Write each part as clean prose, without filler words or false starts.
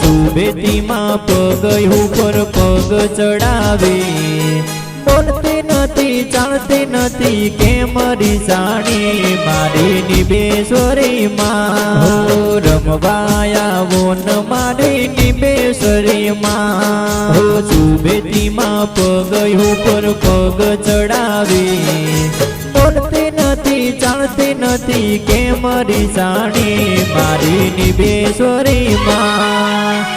સુબેતી માં પગ ઉપર પગ ચડાવે બોલતી નથી ચાલતી નથી કેમ રીસાણી મારી નિબેશ્વરી માં રમવાયા વોન મારી નિબેશ્વરી માં સુબેતી માં પગ ઉપર પગ ચડાવે બોલતી નથી ચાલતી નથી કેમ રીસાણી મારી નિબેશ્વરી માં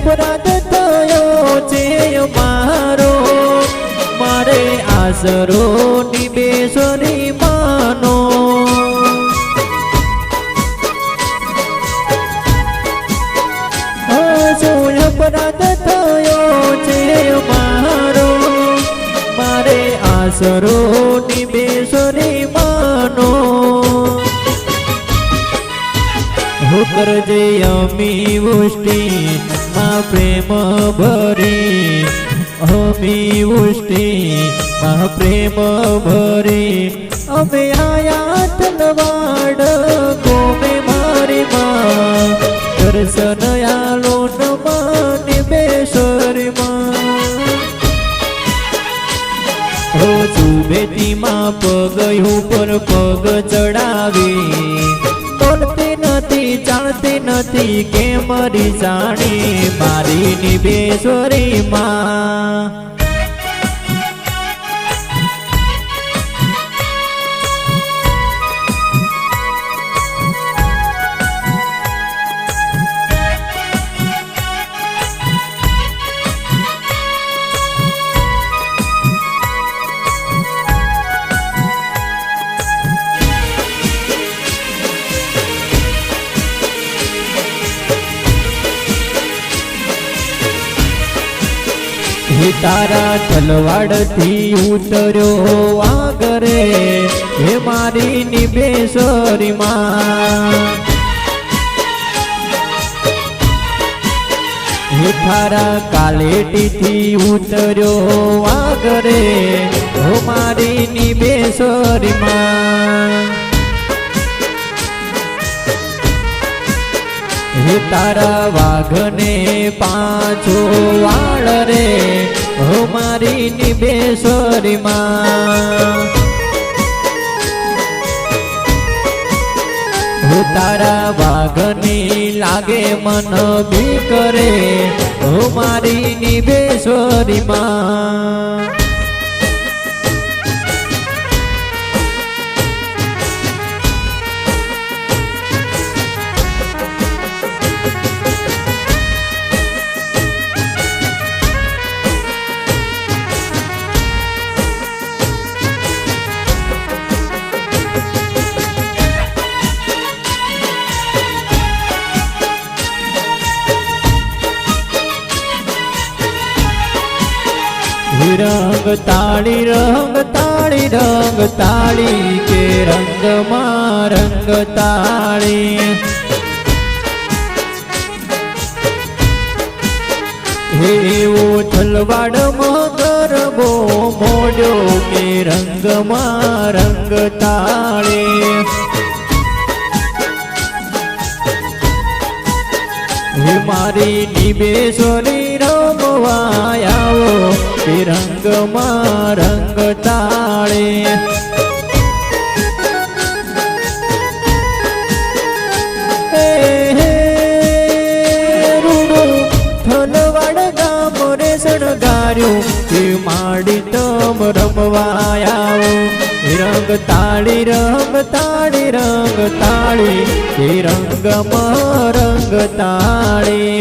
अपराध थयो छे मारो मारे आसरो निबेश्वरी मानो अपराध थयो छे मारो मारे आसरो निबेश्वरी मानो होकर जे अमी वृष्टि मां प्रेम भरी अमी वृष्टि मां प्रेम भरी अमे आया तलवाड़ गोमे मारी मां दर्शन आलो नमा निबेश्वरी मां हो सुबेती मां पग ऊपर पग चढ़ावी बोलती નથી ચાલતી નથી કેમ રીસાણી મારી નિબેશ્વરી માં तारा तलवाड़ थी उतरो आगरे हे मारी निबेश्वरी मां हे थारा कालेटी थी उतरो आगरे हो मारी निबेश्वरी मां हे तारा वाघने पाछो वाळ रे हो मारी निबेश्वरी मां हो तारा वाघनी लागे मन भी करे हो मारी निबेश्वरी मां रंग ताड़ी के रंग मां रंग ताड़ी हे वो तलवाड़ मगर वो मोजो के रंग मां रंग ताड़ी हे मारी निबेश्वरी रमवायाओ रंग मां रंग ताड़े रूडो थलवाड़ गाम रे सणगार्यो माड़ी तम रमवायाओ रंग ताड़ी रंग मां रंग ताड़ी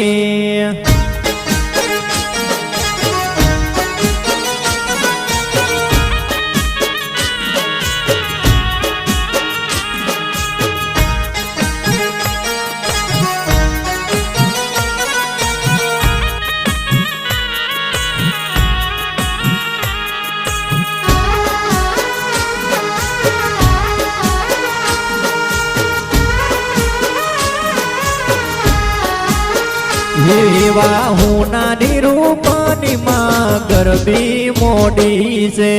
एवा होनारी रूपानी मां गर ગરબી મોડી છે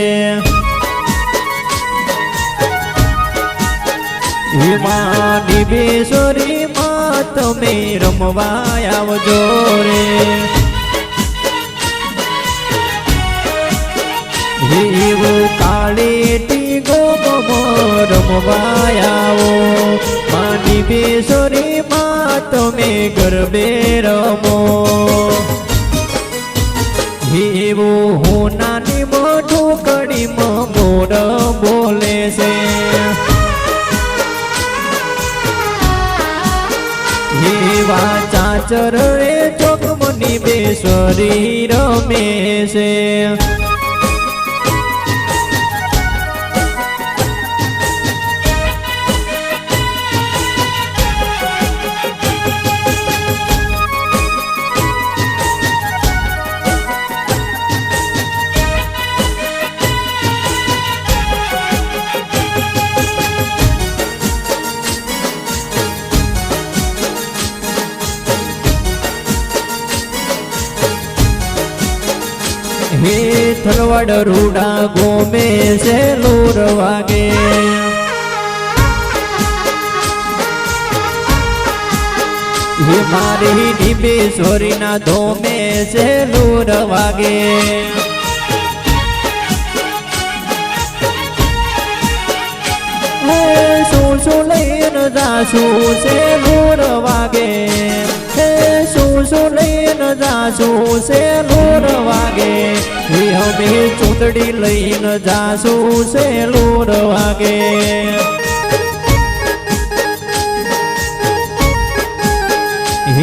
હિમાની બેસોરી માં તમે રમવા આવજો રે એવું કાળીટી ગોમમાં રમવા આવો માની બેસોરી માં તમે ગરબે રમો એવું હું નાની મોઢું કડીમાં મોર બોલે છે એવા ચાચર એ ચોકમની બેસરી રમે છે હે થલવડ રૂડા ગોમે છે લોર વાગે હે મારી ડીબેશ્વરી ના ધોમે છે લોર વાગે શું લઈને જાશું છે લોર વાગે શું લઈને જાશું છે લોર વાગે અમે ચૂંટડી લઈને જાશું છે લોર વાગે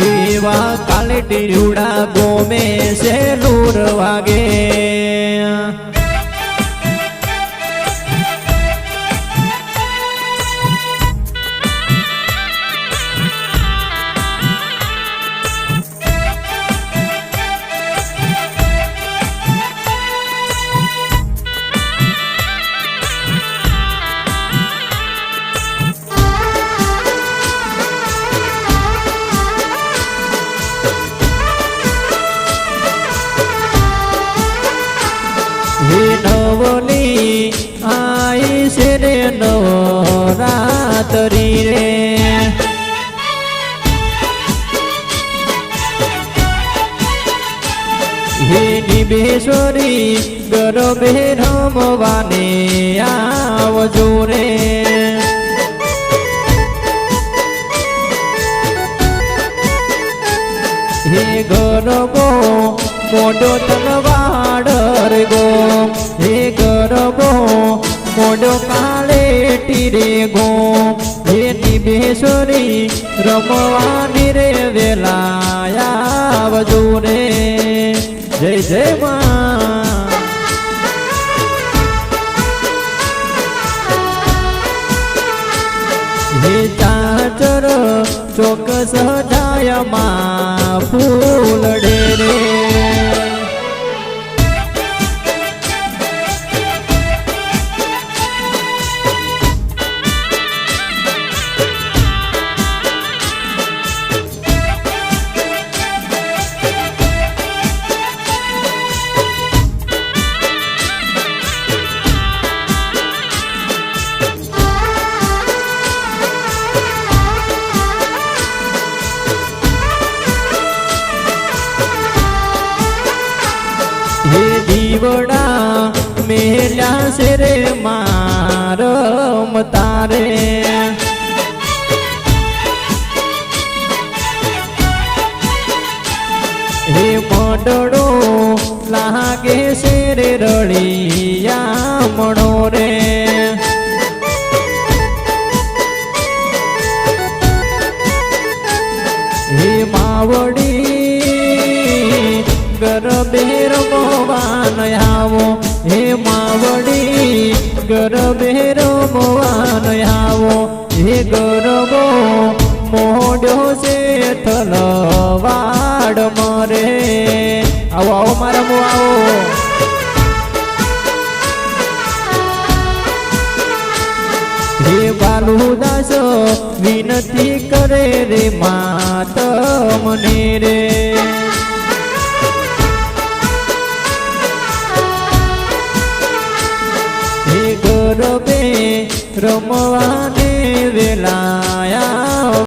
એવા કાલે ટીરુડા ગોમે છે લોર વાગે નવલી આઈ છે રે નવરાત્રી રે હે નિબેશ્વરી ગરબે રમવાને આવજો રે હે ગરબો મોટો તલવાડ ગો હે ગરબો મોટો કાળે ટીરે ગો હે નિબેશ્વરી રમવાની રે વેલા આવજો રે જય જય માં હે ચાચર ચોક સજાય માં ફૂલડે રે દીવડા મેલ્યા છે રે મારમ તારે હે મોડડો લાગે છે રે રળિયા મણો રે હે માવડી ગરબે રમવાન આવો હે માવડી ગરબે રમવાન આવો હે ગરબો મોડ્યો છે થલવાડ મરે આવો આવો મારા મો આવો હે બાલુદાસ વિનતી કરે રે માત મને રે રમવાની